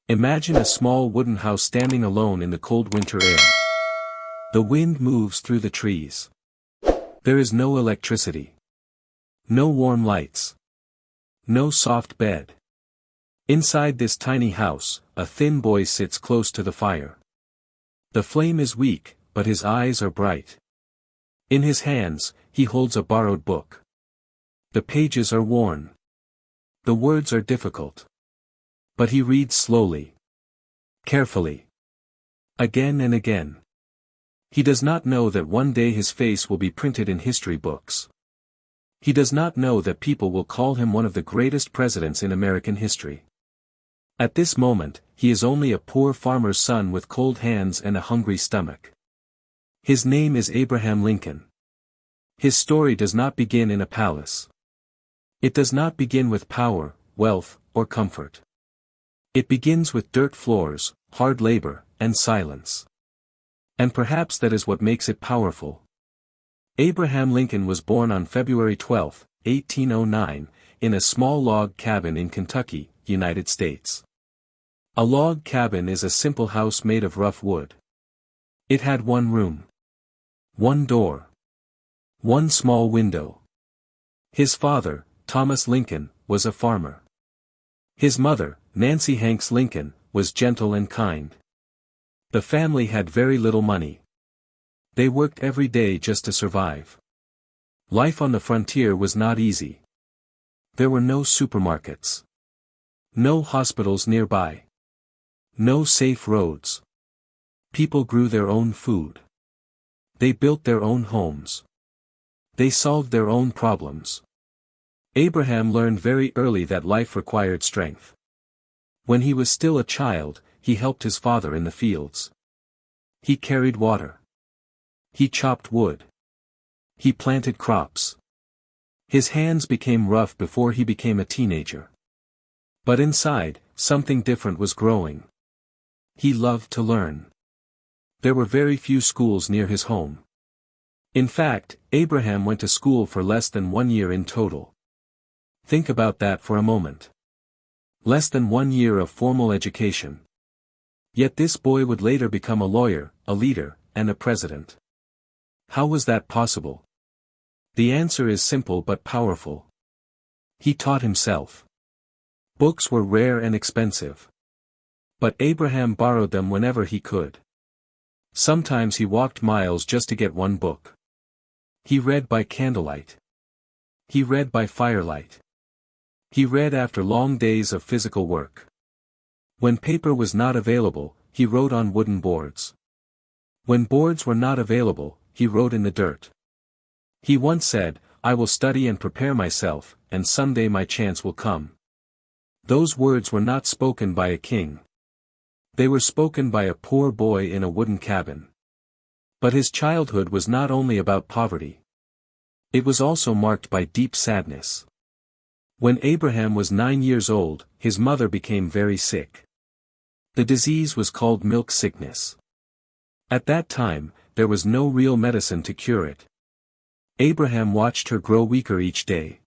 Imagine a small wooden house standing alone in the cold winter air. The wind moves through the trees. There is no electricity. No warm lights. No soft bed. Inside this tiny house, a thin boy sits close to the fire. The flame is weak, but his eyes are bright. In his hands, he holds a borrowed book. The pages are worn. The words are difficult. But he reads slowly. Carefully. Again and again. He does not know that one day his face will be printed in history books. He does not know that people will call him one of the greatest presidents in American history. At this moment, he is only a poor farmer's son with cold hands and a hungry stomach. His name is Abraham Lincoln. His story does not begin in a palace. It does not begin with power, wealth, or comfort. It begins with dirt floors, hard labor, and silence. And perhaps that is what makes it powerful. Abraham Lincoln was born on February 12, 1809, in a small log cabin in Kentucky, United States. A log cabin is a simple house made of rough wood. It had one room. One door. One small window. His father, Thomas Lincoln, was a farmer. His mother, Nancy Hanks Lincoln, was gentle and kind. The family had very little money. They worked every day just to survive. Life on the frontier was not easy. There were no supermarkets. No hospitals nearby. No safe roads. People grew their own food. They built their own homes. They solved their own problems. Abraham learned very early that life required strength. When he was still a child, he helped his father in the fields. He carried water. He chopped wood. He planted crops. His hands became rough before he became a teenager. But inside, something different was growing. He loved to learn. There were very few schools near his home. In fact, Abraham went to school for less than 1 year in total. Think about that for a moment. Less than 1 year of formal education. Yet this boy would later become a lawyer, a leader, and a president. How was that possible? The answer is simple but powerful. He taught himself. Books were rare and expensive. But Abraham borrowed them whenever he could. Sometimes he walked miles just to get one book. He read by candlelight. He read by firelight. He read after long days of physical work. When paper was not available, he wrote on wooden boards. When boards were not available, he wrote in the dirt. He once said, "I will study and prepare myself, and someday my chance will come." Those words were not spoken by a king. They were spoken by a poor boy in a wooden cabin. But his childhood was not only about poverty. It was also marked by deep sadness. When Abraham was 9 years old, his mother became very sick. The disease was called milk sickness. At that time, there was no real medicine to cure it. Abraham watched her grow weaker each day.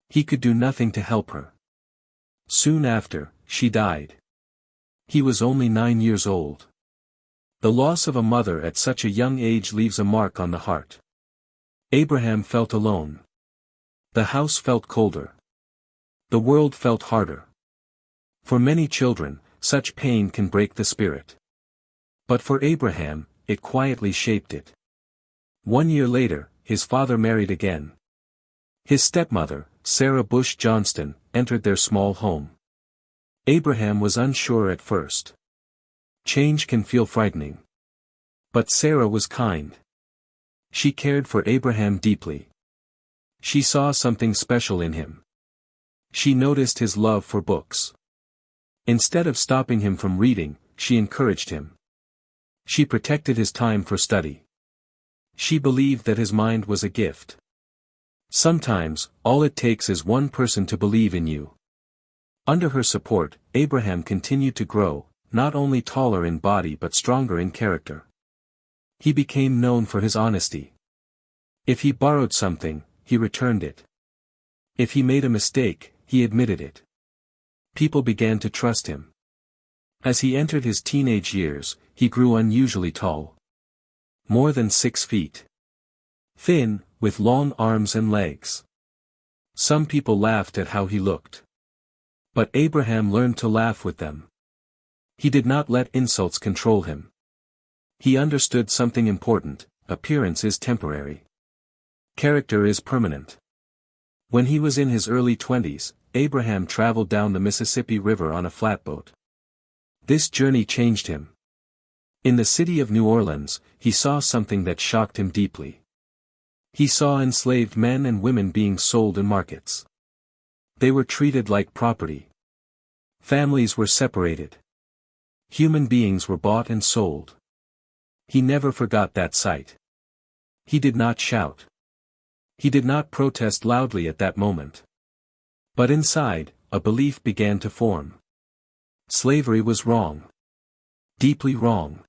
He could do nothing to help her. Soon after, she died. He was only 9 years old. The loss of a mother at such a young age leaves a mark on the heart. Abraham felt alone. The house felt colder. The world felt harder. For many children, such pain can break the spirit. But for Abraham, it quietly shaped it. 1 year later, his father married again. His stepmother, Sarah Bush Johnston, entered their small home. Abraham was unsure at first. Change can feel frightening. But Sarah was kind. She cared for Abraham deeply. She saw something special in him. She noticed his love for books. Instead of stopping him from reading, she encouraged him. She protected his time for study. She believed that his mind was a gift. Sometimes, all it takes is one person to believe in you. Under her support, Abraham continued to grow, not only taller in body but stronger in character. He became known for his honesty. If he borrowed something, he returned it. If he made a mistake, he admitted it. People began to trust him. As he entered his teenage years, he grew unusually tall. More than 6 feet. Thin, with long arms and legs. Some people laughed at how he looked. But Abraham learned to laugh with them. He did not let insults control him. He understood something important: appearance is temporary. Character is permanent. When he was in his early 20s, Abraham traveled down the Mississippi River on a flatboat. This journey changed him. In the city of New Orleans, he saw something that shocked him deeply. He saw enslaved men and women being sold in markets. They were treated like property. Families were separated. Human beings were bought and sold. He never forgot that sight. He did not shout. He did not protest loudly at that moment. But inside, a belief began to form. Slavery was wrong. Deeply wrong.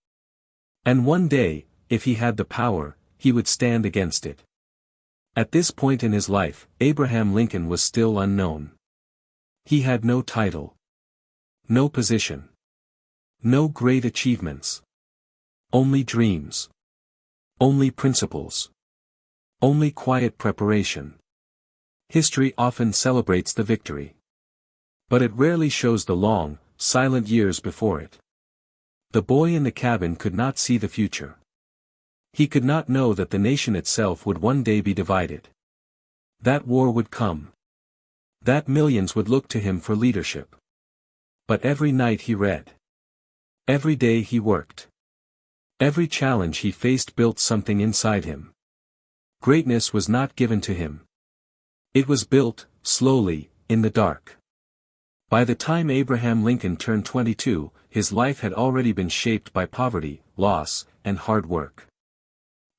And one day, if he had the power, he would stand against it. At this point in his life, Abraham Lincoln was still unknown. He had no title. No position. No great achievements. Only dreams. Only principles. Only quiet preparation. History often celebrates the victory. But it rarely shows the long, silent years before it. The boy in the cabin could not see the future. He could not know that the nation itself would one day be divided. That war would come. That millions would look to him for leadership. But every night he read. Every day he worked. Every challenge he faced built something inside him. Greatness was not given to him. It was built, slowly, in the dark. By the time Abraham Lincoln turned 22, his life had already been shaped by poverty, loss, and hard work.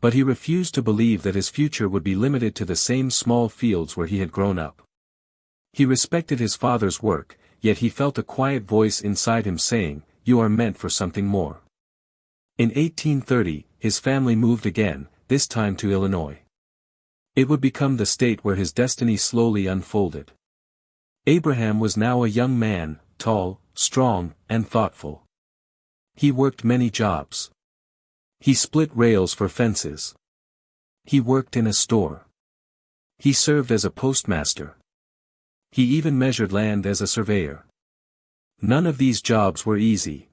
But he refused to believe that his future would be limited to the same small fields where he had grown up. He respected his father's work, yet he felt a quiet voice inside him saying, "You are meant for something more." In 1830, his family moved again, this time to Illinois. It would become the state where his destiny slowly unfolded. Abraham was now a young man, tall, strong, and thoughtful. He worked many jobs. He split rails for fences. He worked in a store. He served as a postmaster. He even measured land as a surveyor. None of these jobs were easy.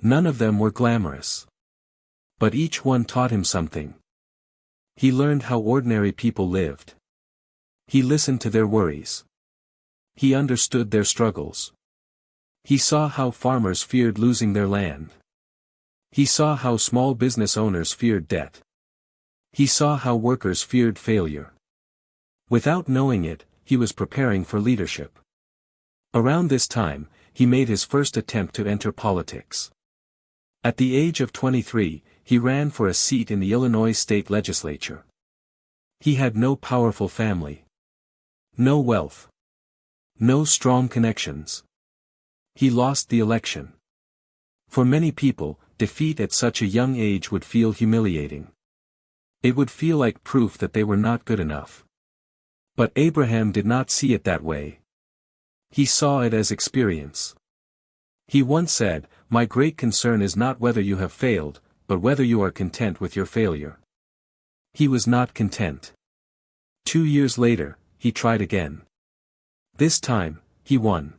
None of them were glamorous. But each one taught him something. He learned how ordinary people lived. He listened to their worries. He understood their struggles. He saw how farmers feared losing their land. He saw how small business owners feared debt. He saw how workers feared failure. Without knowing it, he was preparing for leadership. Around this time, he made his first attempt to enter politics. At the age of 23, he ran for a seat in the Illinois state legislature. He had no powerful family. No wealth. No strong connections. He lost the election. For many people, defeat at such a young age would feel humiliating. It would feel like proof that they were not good enough. But Abraham did not see it that way. He saw it as experience. He once said, "My great concern is not whether you have failed, but whether you are content with your failure." He was not content. 2 years later, he tried again. This time, he won.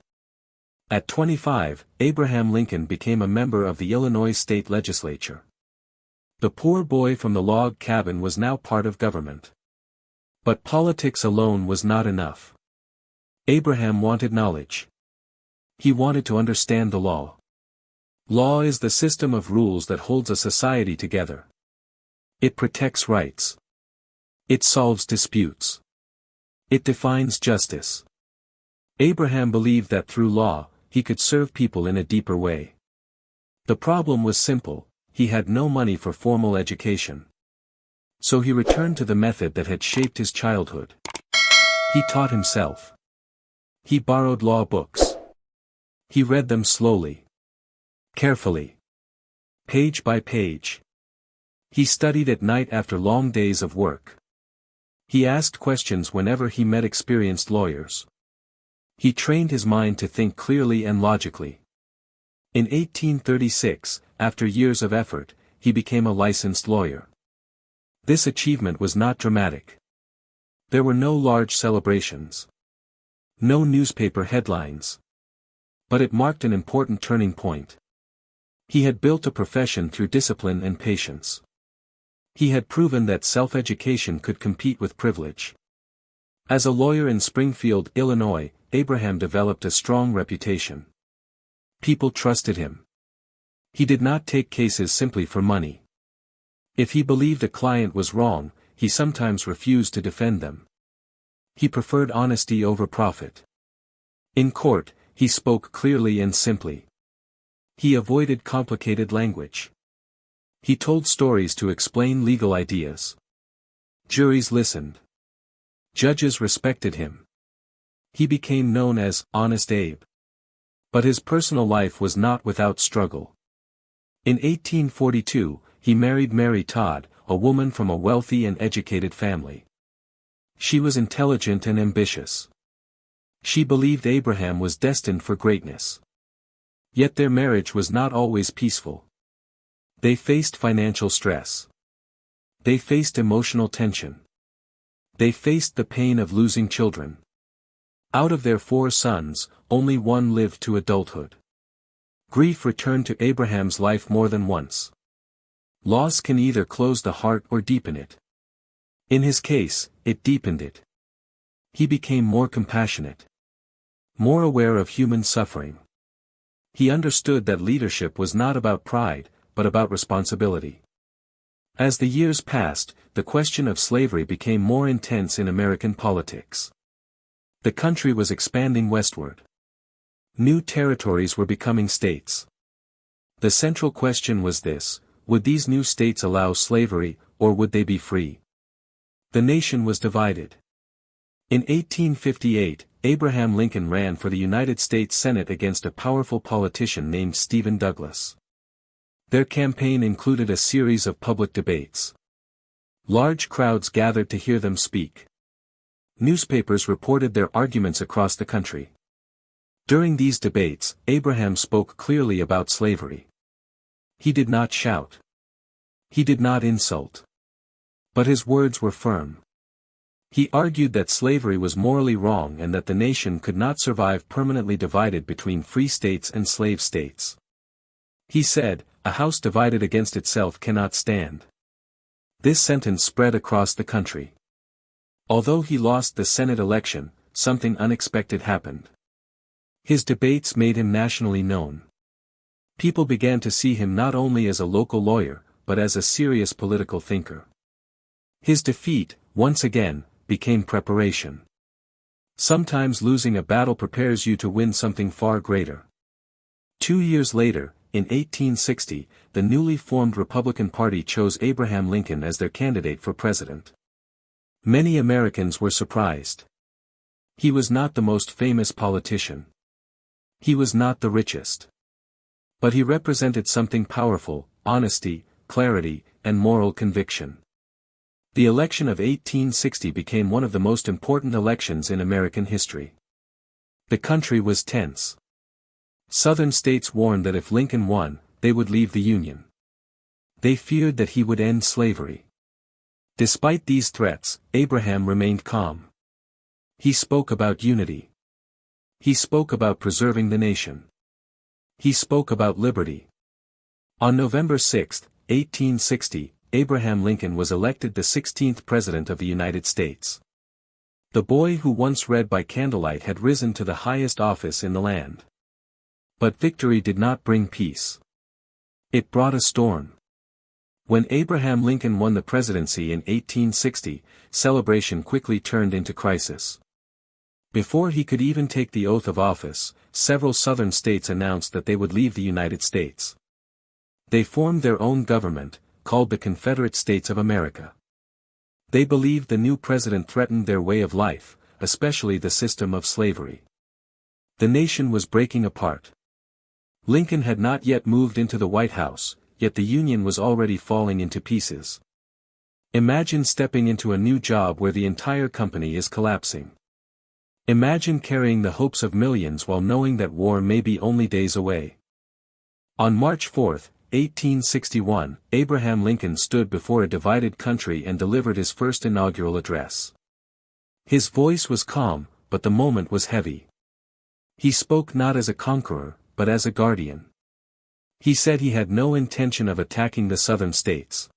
At 25, Abraham Lincoln became a member of the Illinois state legislature. The poor boy from the log cabin was now part of government. But politics alone was not enough. Abraham wanted knowledge. He wanted to understand the law. Law is the system of rules that holds a society together. It protects rights. It solves disputes. It defines justice. Abraham believed that through law, he could serve people in a deeper way. The problem was simple: he had no money for formal education. So he returned to the method that had shaped his childhood. He taught himself. He borrowed law books. He read them slowly. Carefully. Page by page. He studied at night after long days of work. He asked questions whenever he met experienced lawyers. He trained his mind to think clearly and logically. In 1836, after years of effort, he became a licensed lawyer. This achievement was not dramatic. There were no large celebrations. No newspaper headlines. But it marked an important turning point. He had built a profession through discipline and patience. He had proven that self-education could compete with privilege. As a lawyer in Springfield, Illinois, Abraham developed a strong reputation. People trusted him. He did not take cases simply for money. If he believed a client was wrong, he sometimes refused to defend them. He preferred honesty over profit. In court, he spoke clearly and simply. He avoided complicated language. He told stories to explain legal ideas. Juries listened. Judges respected him. He became known as Honest Abe. But his personal life was not without struggle. In 1842, he married Mary Todd, a woman from a wealthy and educated family. She was intelligent and ambitious. She believed Abraham was destined for greatness. Yet their marriage was not always peaceful. They faced financial stress. They faced emotional tension. They faced the pain of losing children. Out of their 4 sons, only one lived to adulthood. Grief returned to Abraham's life more than once. Loss can either close the heart or deepen it. In his case, it deepened it. He became more compassionate. More aware of human suffering. He understood that leadership was not about pride, but about responsibility. As the years passed, the question of slavery became more intense in American politics. The country was expanding westward. New territories were becoming states. The central question was this: would these new states allow slavery, or would they be free? The nation was divided. In 1858, Abraham Lincoln ran for the United States Senate against a powerful politician named Stephen Douglas. Their campaign included a series of public debates. Large crowds gathered to hear them speak. Newspapers reported their arguments across the country. During these debates, Abraham spoke clearly about slavery. He did not shout. He did not insult. But his words were firm. He argued that slavery was morally wrong and that the nation could not survive permanently divided between free states and slave states. He said, "A house divided against itself cannot stand." This sentence spread across the country. Although he lost the Senate election, something unexpected happened. His debates made him nationally known. People began to see him not only as a local lawyer, but as a serious political thinker. His defeat, once again, became preparation. Sometimes losing a battle prepares you to win something far greater. 2 years later, in 1860, the newly formed Republican Party chose Abraham Lincoln as their candidate for president. Many Americans were surprised. He was not the most famous politician. He was not the richest. But he represented something powerful: honesty, clarity, and moral conviction. The election of 1860 became one of the most important elections in American history. The country was tense. Southern states warned that if Lincoln won, they would leave the Union. They feared that he would end slavery. Despite these threats, Abraham remained calm. He spoke about unity. He spoke about preserving the nation. He spoke about liberty. On November 6, 1860, Abraham Lincoln was elected the 16th President of the United States. The boy who once read by candlelight had risen to the highest office in the land. But victory did not bring peace. It brought a storm. When Abraham Lincoln won the presidency in 1860, celebration quickly turned into crisis. Before he could even take the oath of office, several southern states announced that they would leave the United States. They formed their own government, called the Confederate States of America. They believed the new president threatened their way of life, especially the system of slavery. The nation was breaking apart. Lincoln had not yet moved into the White House, yet the Union was already falling into pieces. Imagine stepping into a new job where the entire company is collapsing. Imagine carrying the hopes of millions while knowing that war may be only days away. On March 4, 1861, Abraham Lincoln stood before a divided country and delivered his first inaugural address. His voice was calm, but the moment was heavy. He spoke not as a conqueror, but as a guardian. He said he had no intention of attacking the southern states.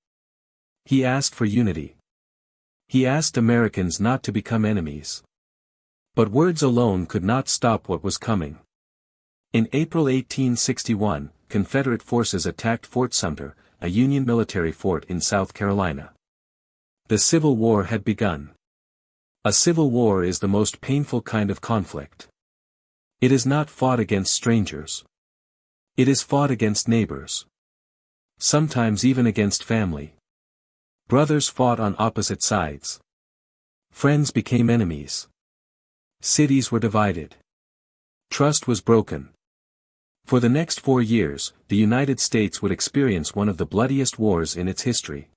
He asked for unity. He asked Americans not to become enemies. But words alone could not stop what was coming. In April 1861, Confederate forces attacked Fort Sumter, a Union military fort in South Carolina. The Civil War had begun. A civil war is the most painful kind of conflict. It is not fought against strangers. It is fought against neighbors. Sometimes even against family. Brothers fought on opposite sides. Friends became enemies. Cities were divided. Trust was broken. For the next 4 years, the United States would experience one of the bloodiest wars in its history.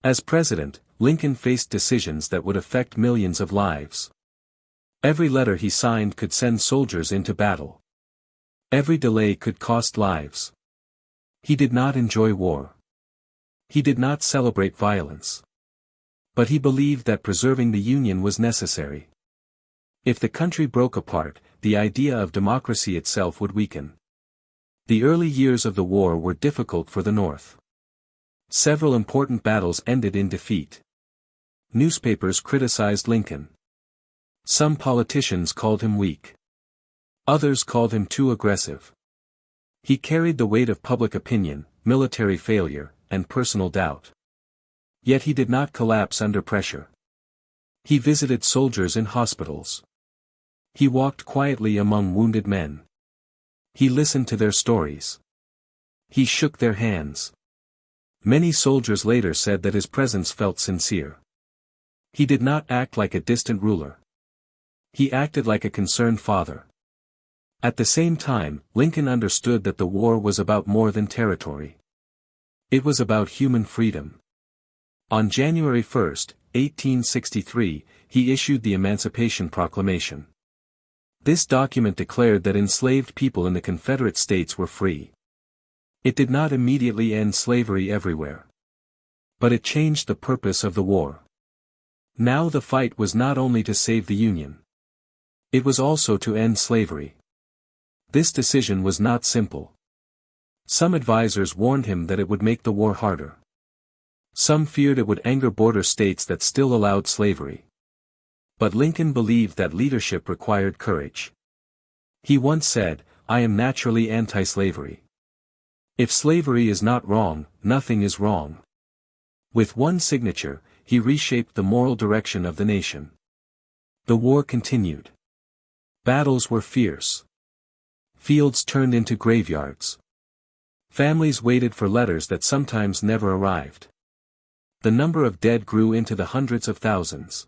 As president, Lincoln faced decisions that would affect millions of lives. Every letter he signed could send soldiers into battle. Every delay could cost lives. He did not enjoy war. He did not celebrate violence. But he believed that preserving the Union was necessary. If the country broke apart, the idea of democracy itself would weaken. The early years of the war were difficult for the North. Several important battles ended in defeat. Newspapers criticized Lincoln. Some politicians called him weak. Others called him too aggressive. He carried the weight of public opinion, military failure, and personal doubt. Yet he did not collapse under pressure. He visited soldiers in hospitals. He walked quietly among wounded men. He listened to their stories. He shook their hands. Many soldiers later said that his presence felt sincere. He did not act like a distant ruler. He acted like a concerned father. At the same time, Lincoln understood that the war was about more than territory. It was about human freedom. On January 1, 1863, he issued the Emancipation Proclamation. This document declared that enslaved people in the Confederate States were free. It did not immediately end slavery everywhere. But it changed the purpose of the war. Now the fight was not only to save the Union. It was also to end slavery. This decision was not simple. Some advisors warned him that it would make the war harder. Some feared it would anger border states that still allowed slavery. But Lincoln believed that leadership required courage. He once said, "I am naturally anti-slavery. If slavery is not wrong, nothing is wrong." With one signature, he reshaped the moral direction of the nation. The war continued. Battles were fierce. Fields turned into graveyards. Families waited for letters that sometimes never arrived. The number of dead grew into the hundreds of thousands.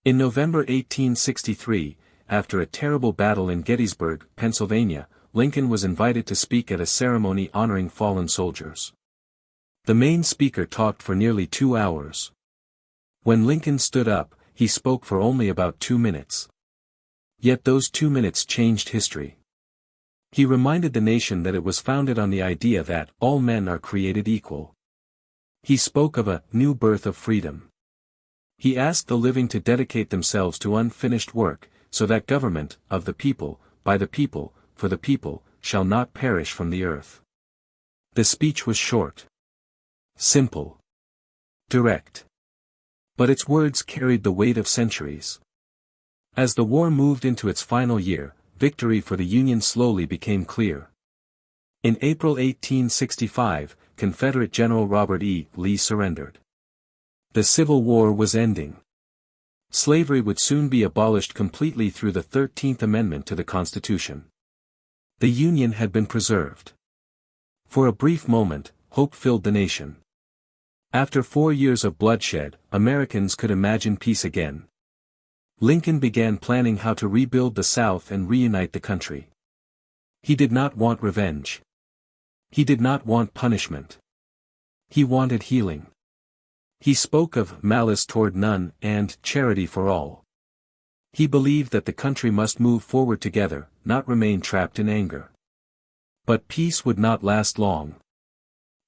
In November 1863, after a terrible battle in Gettysburg, Pennsylvania, Lincoln was invited to speak at a ceremony honoring fallen soldiers. The main speaker talked for nearly 2 hours. When Lincoln stood up, he spoke for only about 2 minutes. Yet those 2 minutes changed history. He reminded the nation that it was founded on the idea that all men are created equal. He spoke of a new birth of freedom. He asked the living to dedicate themselves to unfinished work, so that government, of the people, by the people, for the people, shall not perish from the earth. The speech was short. Simple. Direct. But its words carried the weight of centuries. As the war moved into its final year, victory for the Union slowly became clear. In April 1865, Confederate General Robert E. Lee surrendered. The Civil War was ending. Slavery would soon be abolished completely through the 13th Amendment to the Constitution. The Union had been preserved. For a brief moment, hope filled the nation. After 4 years of bloodshed, Americans could imagine peace again. Lincoln began planning how to rebuild the South and reunite the country. He did not want revenge. He did not want punishment. He wanted healing. He spoke of malice toward none and charity for all. He believed that the country must move forward together, not remain trapped in anger. But peace would not last long.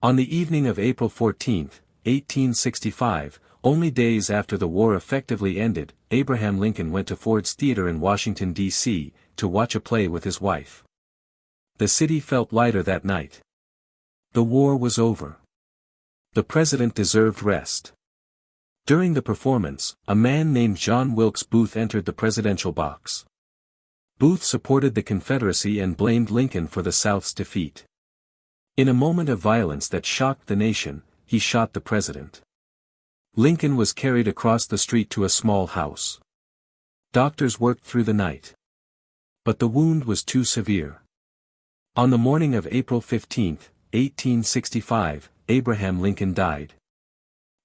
On the evening of April 14, 1865, only days after the war effectively ended, Abraham Lincoln went to Ford's Theater in Washington, D.C., to watch a play with his wife. The city felt lighter that night. The war was over. The president deserved rest. During the performance, a man named John Wilkes Booth entered the presidential box. Booth supported the Confederacy and blamed Lincoln for the South's defeat. In a moment of violence that shocked the nation, he shot the president. Lincoln was carried across the street to a small house. Doctors worked through the night. But the wound was too severe. On the morning of April 15, 1865, Abraham Lincoln died.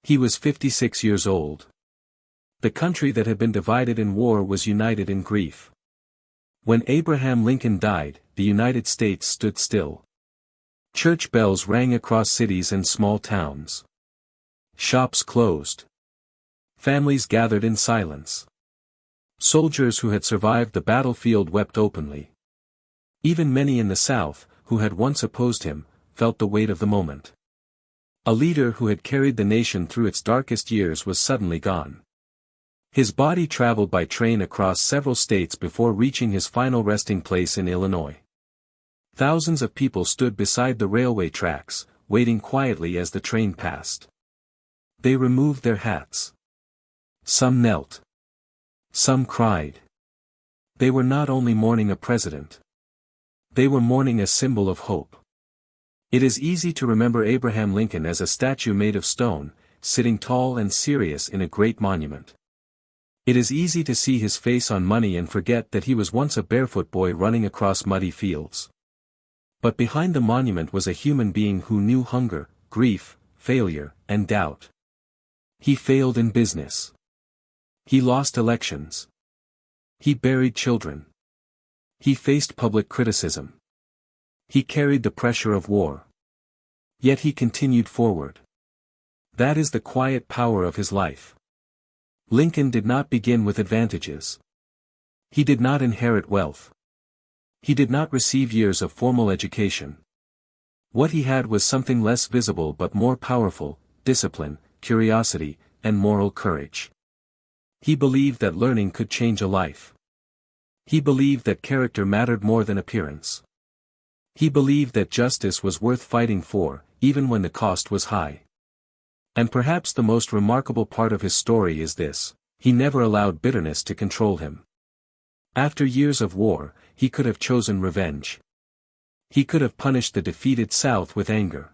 He was 56 years old. The country that had been divided in war was united in grief. When Abraham Lincoln died, the United States stood still. Church bells rang across cities and small towns. Shops closed. Families gathered in silence. Soldiers who had survived the battlefield wept openly. Even many in the South, who had once opposed him, felt the weight of the moment. A leader who had carried the nation through its darkest years was suddenly gone. His body traveled by train across several states before reaching his final resting place in Illinois. Thousands of people stood beside the railway tracks, waiting quietly as the train passed. They removed their hats. Some knelt. Some cried. They were not only mourning a president. They were mourning a symbol of hope. It is easy to remember Abraham Lincoln as a statue made of stone, sitting tall and serious in a great monument. It is easy to see his face on money and forget that he was once a barefoot boy running across muddy fields. But behind the monument was a human being who knew hunger, grief, failure, and doubt. He failed in business. He lost elections. He buried children. He faced public criticism. He carried the pressure of war. Yet he continued forward. That is the quiet power of his life. Lincoln did not begin with advantages. He did not inherit wealth. He did not receive years of formal education. What he had was something less visible but more powerful: discipline, curiosity, and moral courage. He believed that learning could change a life. He believed that character mattered more than appearance. He believed that justice was worth fighting for, even when the cost was high. And perhaps the most remarkable part of his story is this: he never allowed bitterness to control him. After years of war, he could have chosen revenge. He could have punished the defeated South with anger.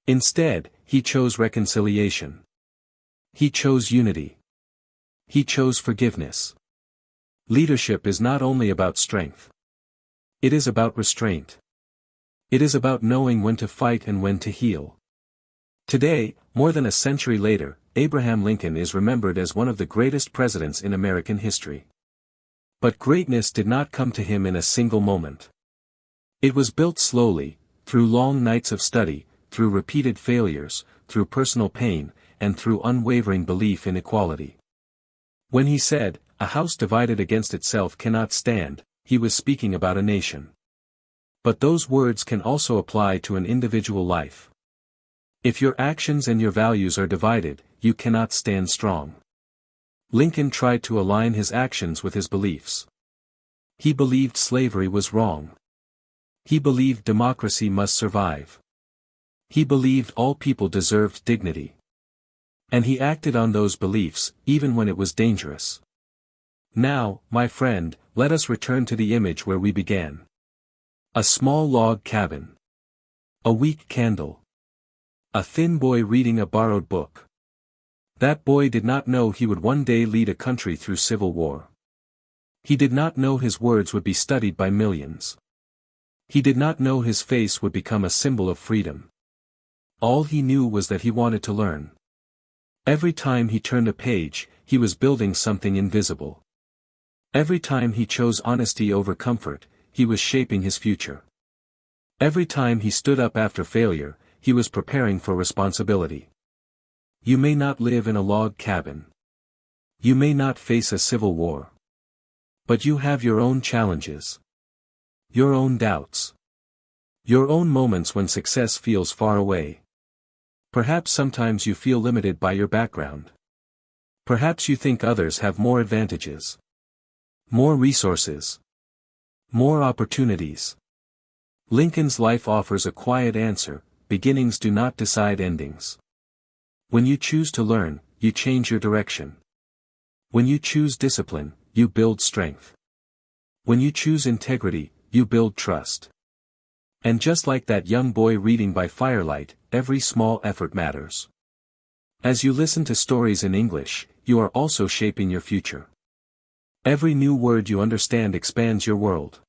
Instead, he chose reconciliation. He chose unity. He chose forgiveness. Leadership is not only about strength. It is about restraint. It is about knowing when to fight and when to heal. Today, more than a century later, Abraham Lincoln is remembered as one of the greatest presidents in American history. But greatness did not come to him in a single moment. It was built slowly, through long nights of study, through repeated failures, through personal pain, and through unwavering belief in equality. When he said, "A house divided against itself cannot stand," he was speaking about a nation. But those words can also apply to an individual life. If your actions and your values are divided, you cannot stand strong. Lincoln tried to align his actions with his beliefs. He believed slavery was wrong. He believed democracy must survive. He believed all people deserved dignity. And he acted on those beliefs, even when it was dangerous. Now, my friend, let us return to the image where we began. A small log cabin. A weak candle. A thin boy reading a borrowed book. That boy did not know he would one day lead a country through civil war. He did not know his words would be studied by millions. He did not know his face would become a symbol of freedom. All he knew was that he wanted to learn. Every time he turned a page, he was building something invisible. Every time he chose honesty over comfort, he was shaping his future. Every time he stood up after failure, he was preparing for responsibility. You may not live in a log cabin. You may not face a civil war. But you have your own challenges. Your own doubts. Your own moments when success feels far away. Perhaps sometimes you feel limited by your background. Perhaps you think others have more advantages. More resources. More opportunities. Lincoln's life offers a quiet answer: beginnings do not decide endings. When you choose to learn, you change your direction. When you choose discipline, you build strength. When you choose integrity, you build trust. And just like that young boy reading by firelight, every small effort matters. As you listen to stories in English, you are also shaping your future. Every new word you understand expands your world.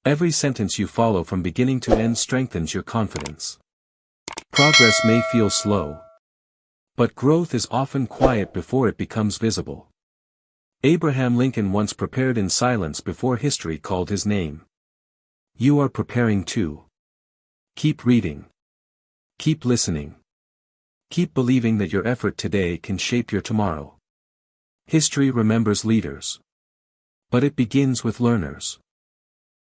Every sentence you follow from beginning to end strengthens your confidence. Progress may feel slow. But growth is often quiet before it becomes visible. Abraham Lincoln once prepared in silence before history called his name. You are preparing too. Keep reading. Keep listening. Keep believing that your effort today can shape your tomorrow. History remembers leaders. But it begins with learners.